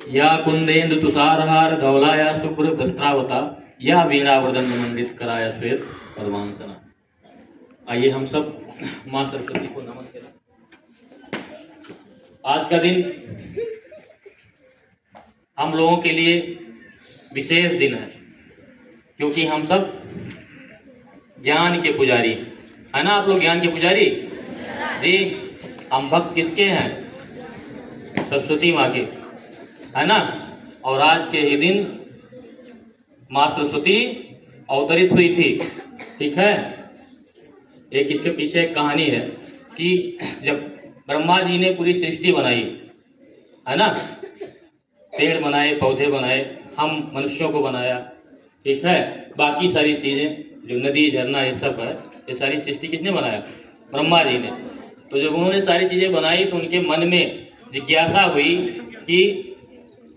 या कुंदेन्दु तुषारहार धवलाया शुभ्र वस्त्रावता या वीणा वरदंड मंडित कराया श्वेत पद्मासना। आइए हम सब माँ सरस्वती को नमन करें। आज का दिन हम लोगों के लिए विशेष दिन है, क्योंकि हम सब ज्ञान के पुजारी है ना। आप लोग ज्ञान के पुजारी जी। हम भक्त किसके हैं? सरस्वती माँ के, है ना। और आज के ही दिन माँ सरस्वती अवतरित हुई थी, ठीक है। एक इसके पीछे एक कहानी है कि जब ब्रह्मा जी ने पूरी सृष्टि बनाई, है ना, पेड़ बनाए, पौधे बनाए, हम मनुष्यों को बनाया, ठीक है। बाकी सारी चीज़ें जो नदी झरना ये सब है, ये सारी सृष्टि किसने बनाया? ब्रह्मा जी ने। तो जब उन्होंने सारी चीज़ें बनाई तो उनके मन में जिज्ञासा हुई कि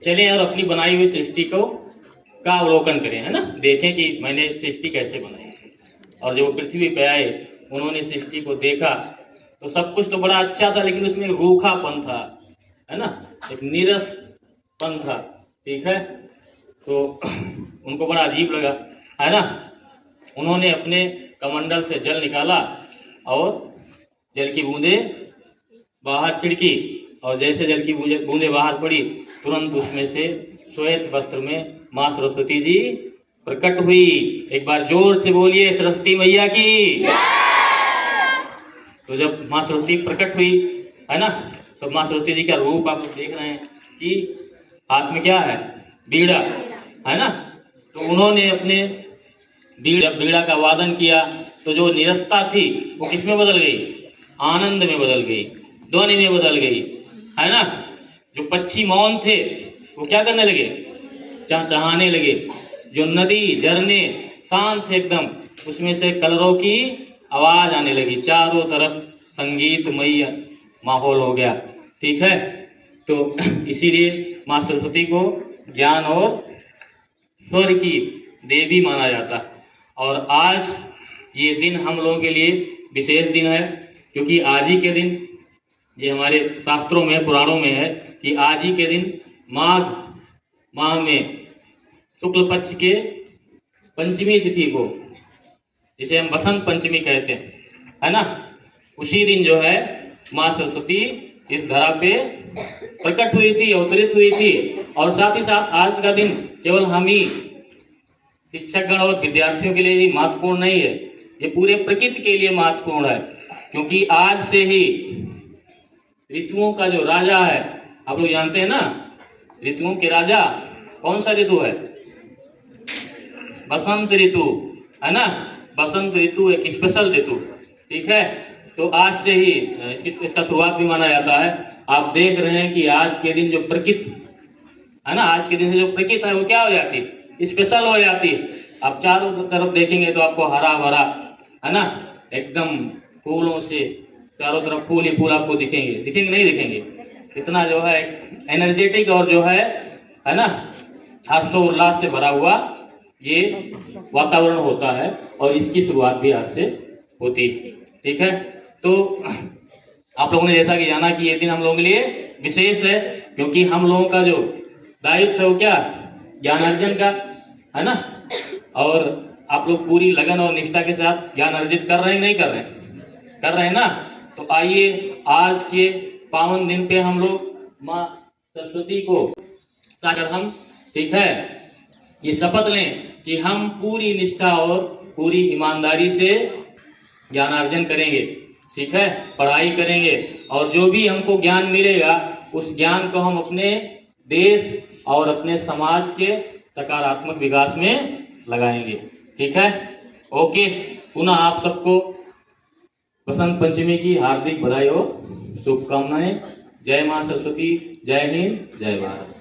चलें और अपनी बनाई हुई सृष्टि को का अवलोकन करें, है ना, देखें कि मैंने सृष्टि कैसे बनाई। और जब वो पृथ्वी पे आए, उन्होंने सृष्टि को देखा तो सब कुछ तो बड़ा अच्छा था, लेकिन उसमें रूखापन था, है ना, एक नीरसपन था, ठीक है। तो उनको बड़ा अजीब लगा, है ना। उन्होंने अपने कमंडल से जल निकाला और जल की बूंदें बाहर छिड़की, और जैसे जल की बूंदें बाहर पड़ी, तुरंत उसमें से श्वेत वस्त्र में माँ सरस्वती जी प्रकट हुई। एक बार जोर से बोलिए सरस्वती मैया की। तो जब माँ सरस्वती प्रकट हुई, है ना, तो माँ सरस्वती जी का रूप आप देख रहे हैं कि हाथ में क्या है? बीड़ा, है ना। तो उन्होंने अपने बीड़ा का वादन किया तो जो निरस्ता थी वो किस में बदल गई? आनंद में बदल गई, ध्वनि में बदल गई, है ना। जो पक्षी मौन थे वो क्या करने लगे? चहचहाने लगे। जो नदी झरने शांत थे एकदम, उसमें से कलरों की आवाज आने लगी। चारों तरफ संगीतमय माहौल हो गया, ठीक है। तो इसीलिए माँ सरस्वती को ज्ञान और स्वर की देवी माना जाता है। और आज ये दिन हम लोगों के लिए विशेष दिन है, क्योंकि आज ही के दिन, ये हमारे शास्त्रों में, पुराणों में है कि आज ही के दिन माघ माह में शुक्ल पक्ष के पंचमी तिथि को, जिसे हम बसंत पंचमी कहते हैं, है ना, उसी दिन जो है माँ सरस्वती इस धरा पे प्रकट हुई थी, अवतरित हुई थी। और साथ ही साथ आज का दिन केवल हम ही शिक्षकगण और विद्यार्थियों के लिए ही महत्वपूर्ण नहीं है, ये पूरे प्रकृति के लिए महत्वपूर्ण है। क्योंकि आज से ही ऋतुओं का जो राजा है, आप लोग जानते हैं ना, ऋतुओं के राजा कौन सा ऋतु है? बसंत ऋतु, है ना। बसंत ऋतु एक स्पेशल ऋतु, ठीक है। तो आज से ही इसका शुरुआत भी माना जाता है। आप देख रहे हैं कि आज के दिन जो प्रकृति है ना, आज के दिन से जो प्रकृति है वो क्या हो जाती है? स्पेशल हो जाती है। आप चारों तरफ देखेंगे तो आपको हरा भरा, है ना, एकदम फूलों से चारों तरफ फूल ही फूल आपको दिखेंगे, दिखेंगे नहीं दिखेंगे? इतना जो है एनर्जेटिक और जो है ना, हर्षोल्लास से भरा हुआ ये वातावरण होता है। और इसकी शुरुआत भी आज से होती है, ठीक है। तो आप लोगों ने जैसा कि जाना कि ये दिन हम लोगों के लिए विशेष है, क्योंकि हम लोगों का जो दायित्व है वो क्या? ज्ञानार्जन का, है ना। और आप लोग पूरी लगन और निष्ठा के साथ ज्ञान अर्जित कर रहे हैं, नहीं कर रहे हैं? कर रहे हैं ना। तो आइए आज के पावन दिन पे हम लोग माँ सरस्वती को सागर हम, ठीक है, ये शपथ लें कि हम पूरी निष्ठा और पूरी ईमानदारी से ज्ञानार्जन करेंगे, ठीक है, पढ़ाई करेंगे। और जो भी हमको ज्ञान मिलेगा उस ज्ञान को हम अपने देश और अपने समाज के सकारात्मक विकास में लगाएंगे, ठीक है। ओके, पुनः आप सबको बसंत पंचमी की हार्दिक बधाई और शुभकामनाएं। जय मां सरस्वती, जय हिंद, जय भारत।